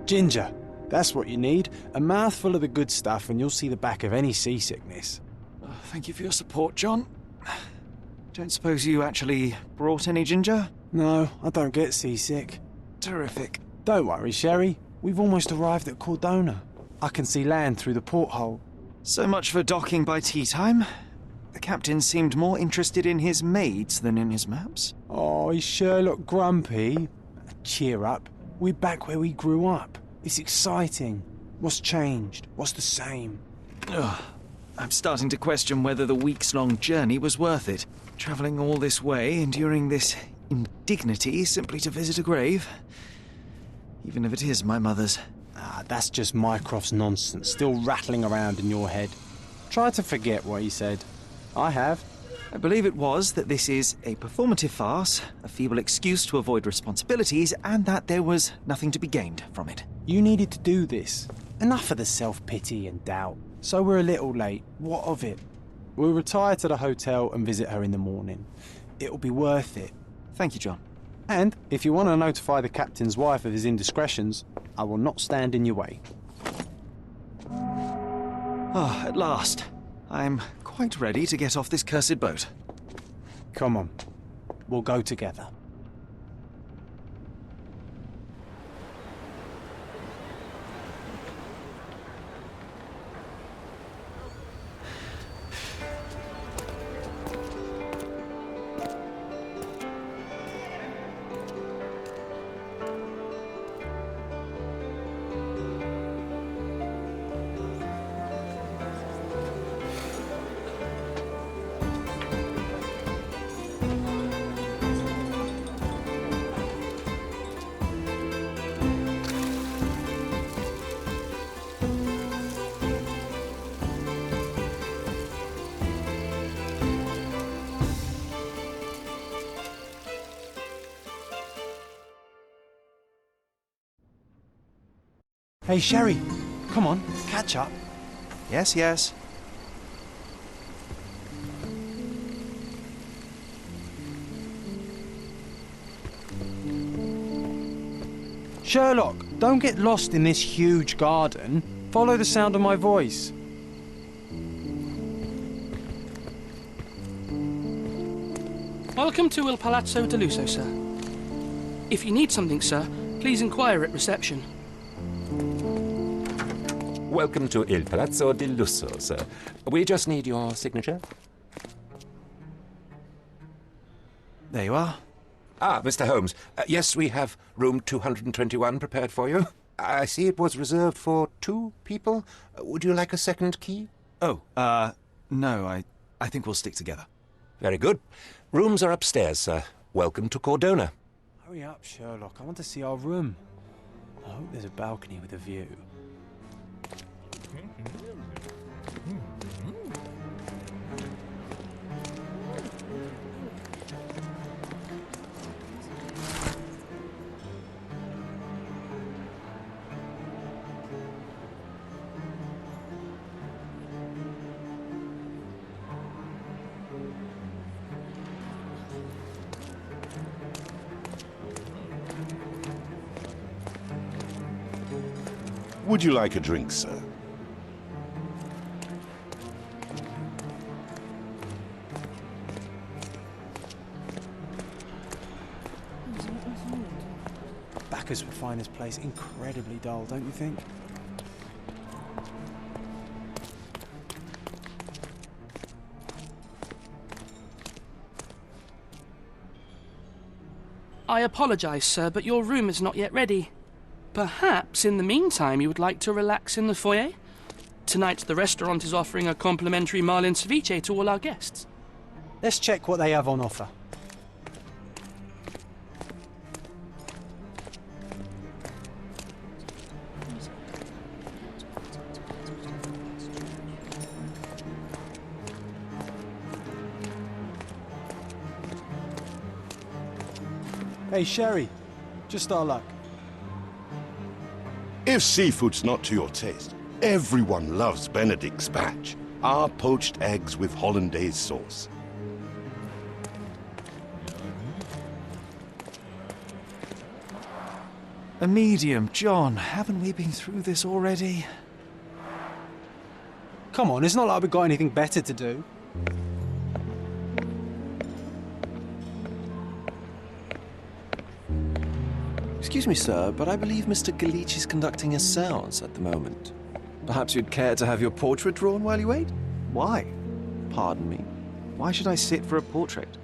Ginger, that's what you need. A mouthful of the good stuff and you'll see the back of any seasickness. Oh, thank you for your support, John. Don't suppose you actually brought any ginger? No, I don't get seasick. Terrific. Don't worry, Sherry. We've almost arrived at Cordona. I can see land through the porthole. So much for docking by tea time. The captain seemed more interested in his maids than in his maps. Oh, is Sherlock grumpy? Cheer up. We're back where we grew up. It's exciting. What's changed? What's the same? Ugh. I'm starting to question whether the weeks-long journey was worth it. Travelling all this way, enduring this indignity simply to visit a grave. Even if it is my mother's. Ah, that's just Mycroft's nonsense, still rattling around in your head. Try to forget what he said. I have. I believe it was that this is a performative farce, a feeble excuse to avoid responsibilities, and that there was nothing to be gained from it. You needed to do this. Enough of the self-pity and doubt. So we're a little late. What of it? We'll retire to the hotel and visit her in the morning. It'll be worth it. Thank you, John. And if you want to notify the captain's wife of his indiscretions, I will not stand in your way. Ah, at last. I'm quite ready to get off this cursed boat. Come on. We'll go together. Hey, Sherry, come on, catch up. Yes, yes. Sherlock, don't get lost in this huge garden. Follow the sound of my voice. Welcome to Il Palazzo di Lusso, sir. If you need something, sir, please inquire at reception. Welcome to Il Palazzo di Lusso, sir. We just need your signature. There you are. Ah, Mr. Holmes. Yes, we have room 221 prepared for you. I see it was reserved for 2 people. Would you like a second key? Oh, no, I think we'll stick together. Very good. Rooms are upstairs, sir. Welcome to Cordona. Hurry up, Sherlock. I want to see our room. I hope there's a balcony with a view. Would you like a drink, sir? workers would find this place incredibly dull, don't you think? I apologise, sir, but your room is not yet ready. Perhaps, in the meantime, you would like to relax in the foyer? Tonight, the restaurant is offering a complimentary marlin ceviche to all our guests. Let's check what they have on offer. Hey, Sherry, just our luck. If seafood's not to your taste, everyone loves Benedict's batch, our poached eggs with hollandaise sauce. A medium. John, haven't we been through this already? Come on, it's not like we've got anything better to do. Excuse me, sir, but I believe Mr. Galich is conducting a séance at the moment. Perhaps you'd care to have your portrait drawn while you wait? Why? Pardon me. Why should I sit for a portrait?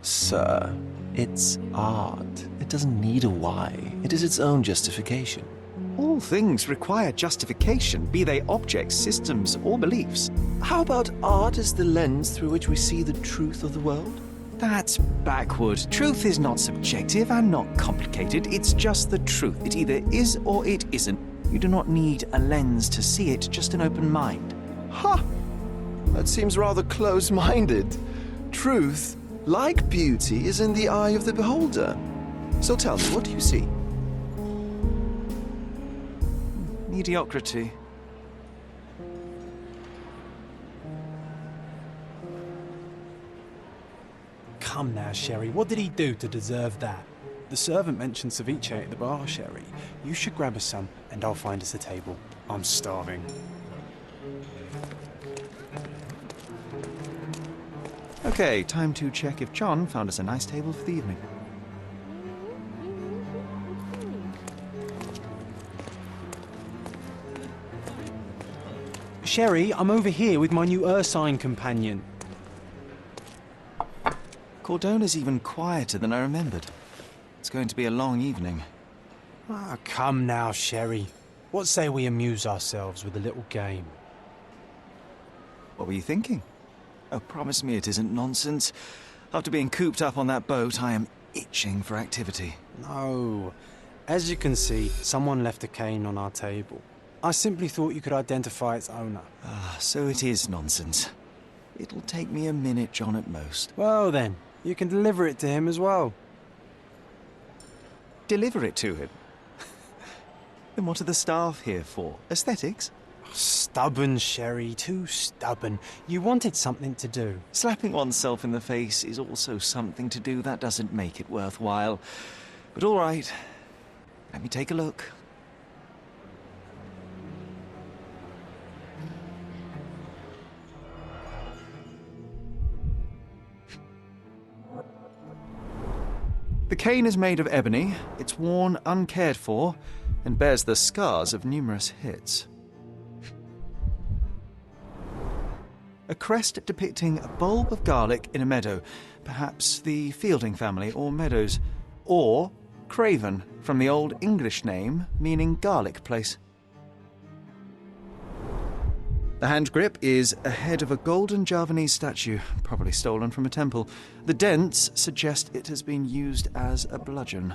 Sir, it's art. It doesn't need a why. It is its own justification. All things require justification, be they objects, systems, or beliefs. How about art as the lens through which we see the truth of the world? That's backward. Truth is not subjective and not complicated. It's just the truth. It either is or it isn't. You do not need a lens to see it, just an open mind. Ha! That seems rather close-minded. Truth, like beauty, is in the eye of the beholder. So tell me, what do you see? Mediocrity. Come now, Sherry, what did he do to deserve that? The servant mentioned ceviche at the bar, Sherry. You should grab us some, and I'll find us a table. I'm starving. Okay, time to check if John found us a nice table for the evening. Sherry, I'm over here with my new Ursine companion. Cordona's even quieter than I remembered. It's going to be a long evening. Ah, come now, Sherry. What say we amuse ourselves with a little game? What were you thinking? Oh, promise me it isn't nonsense. After being cooped up on that boat, I am itching for activity. No. As you can see, someone left a cane on our table. I simply thought you could identify its owner. Ah, so it is nonsense. It'll take me a minute, John, at most. Well then, you can deliver it to him as well. Deliver it to him? Then what are the staff here for? Aesthetics? Stubborn, Sherry, too stubborn. You wanted something to do. Slapping oneself in the face is also something to do. That doesn't make it worthwhile. But all right, let me take a look. The cane is made of ebony, it's worn uncared for, and bears the scars of numerous hits. A crest depicting a bulb of garlic in a meadow, perhaps the Fielding family or Meadows, or Craven, from the Old English name meaning garlic place. The hand grip is a head of a golden Javanese statue, probably stolen from a temple. The dents suggest it has been used as a bludgeon.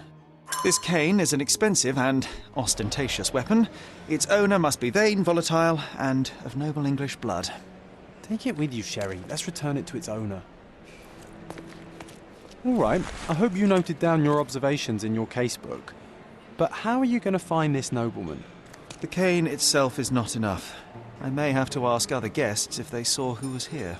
This cane is an expensive and ostentatious weapon. Its owner must be vain, volatile, and of noble English blood. Take it with you, Sherry. Let's return it to its owner. All right, I hope you noted down your observations in your casebook. But how are you going to find this nobleman? The cane itself is not enough. I may have to ask other guests if they saw who was here.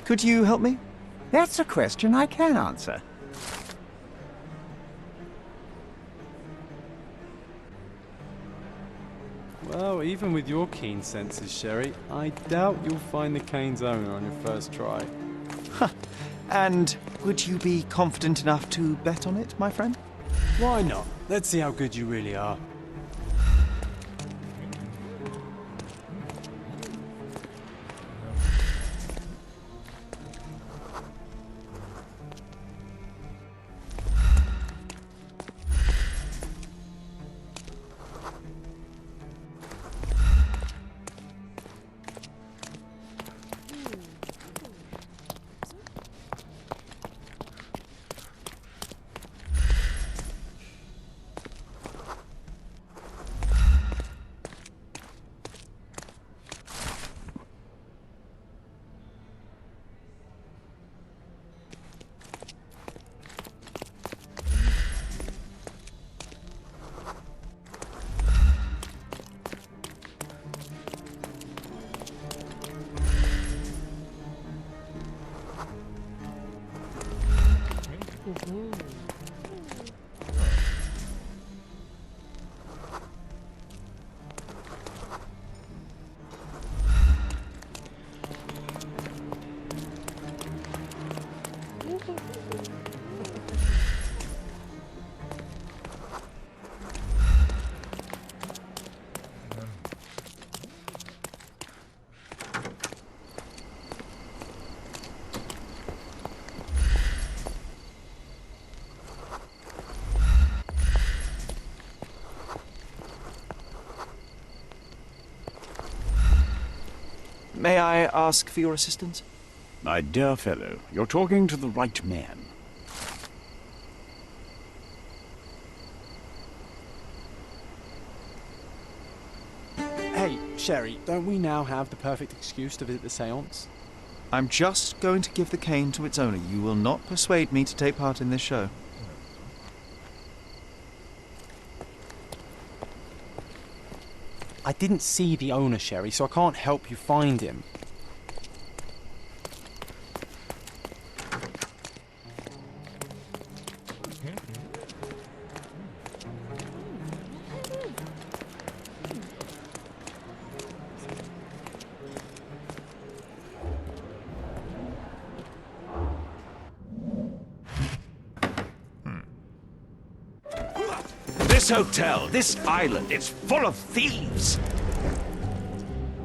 Could you help me? That's a question I can answer. Well, even with your keen senses, Sherry, I doubt you'll find the cane's owner on your first try. And would you be confident enough to bet on it, my friend? Why not? Let's see how good you really are. May I ask for your assistance? My dear fellow, you're talking to the right man. Hey, Sherry, don't we now have the perfect excuse to visit the seance? I'm just going to give the cane to its owner. You will not persuade me to take part in this show. I didn't see the owner, Sherry, so I can't help you find him. This hotel, this island, it's full of thieves.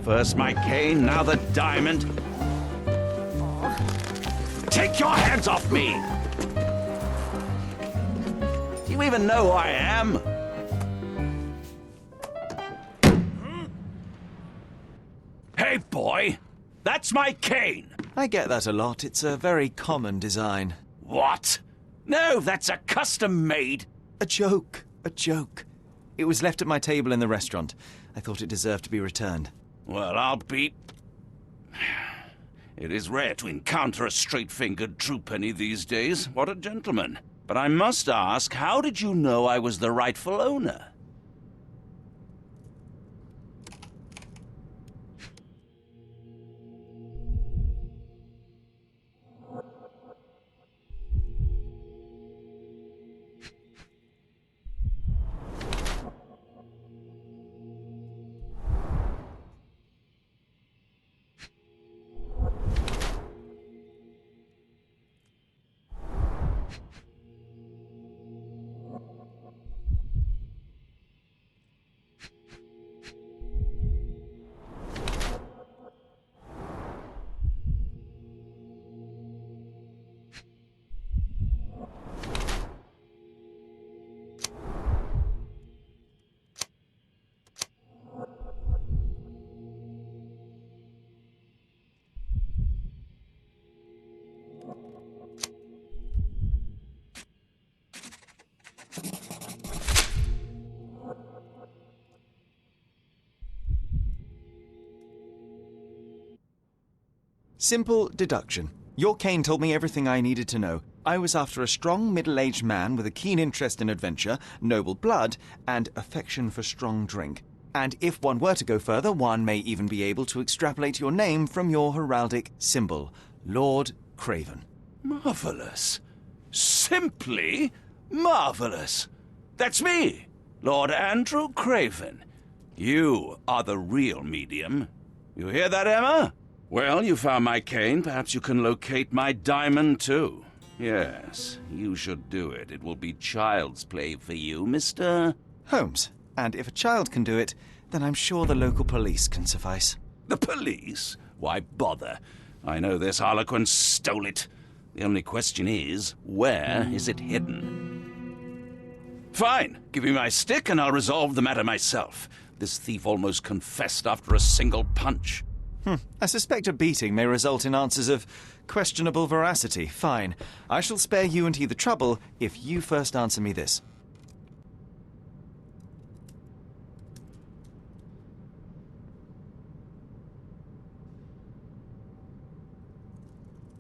First my cane, now the diamond. Take your hands off me! Do you even know who I am? Hey, boy! That's my cane! I get that a lot. It's a very common design. What? No, that's a custom-made. A joke. A joke. It was left at my table in the restaurant. I thought it deserved to be returned. Well, I'll be... It is rare to encounter a straight-fingered true penny these days. What a gentleman. But I must ask, how did you know I was the rightful owner? Simple deduction. Your cane told me everything I needed to know. I was after a strong, middle-aged man with a keen interest in adventure, noble blood, and affection for strong drink. And if one were to go further, one may even be able to extrapolate your name from your heraldic symbol, Lord Craven. Marvelous. Simply marvelous. That's me, Lord Andrew Craven. You are the real medium. You hear that, Emma? Well, you found my cane. Perhaps you can locate my diamond, too. Yes, you should do it. It will be child's play for you, Mr. Holmes. And if a child can do it, then I'm sure the local police can suffice. The police? Why bother? I know this harlequin stole it. The only question is, where is it hidden? Fine. Give me my stick and I'll resolve the matter myself. This thief almost confessed after a single punch. I suspect a beating may result in answers of questionable veracity. Fine. I shall spare you and he the trouble if you first answer me this.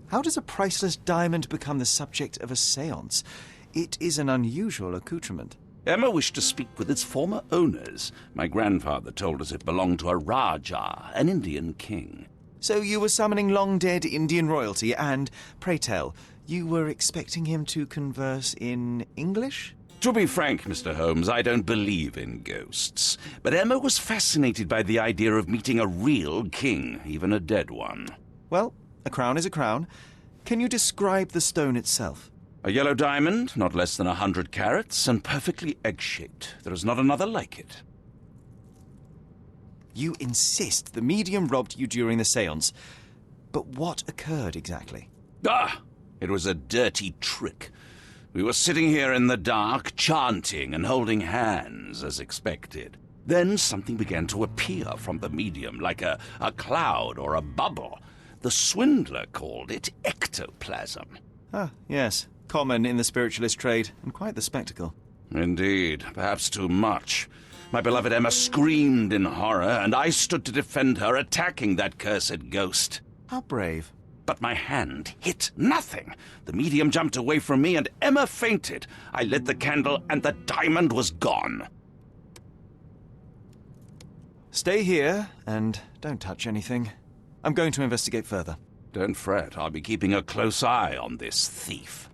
How does a priceless diamond become the subject of a séance? It is an unusual accoutrement. Emma wished to speak with its former owners. My grandfather told us it belonged to a Rajah, an Indian king. So you were summoning long-dead Indian royalty, and, pray tell, you were expecting him to converse in English? To be frank, Mr. Holmes, I don't believe in ghosts. But Emma was fascinated by the idea of meeting a real king, even a dead one. Well, a crown is a crown. Can you describe the stone itself? A yellow diamond, not less than 100 carats, and perfectly egg-shaped. There is not another like it. You insist the medium robbed you during the séance. But what occurred exactly? It was a dirty trick. We were sitting here in the dark, chanting and holding hands, as expected. Then something began to appear from the medium, like a cloud or a bubble. The swindler called it ectoplasm. Ah, yes. Common in the spiritualist trade, and quite the spectacle. Indeed, perhaps too much. My beloved Emma screamed in horror, and I stood to defend her, attacking that cursed ghost. How brave. But my hand hit nothing. The medium jumped away from me, and Emma fainted. I lit the candle, and the diamond was gone. Stay here, and don't touch anything. I'm going to investigate further. Don't fret, I'll be keeping a close eye on this thief.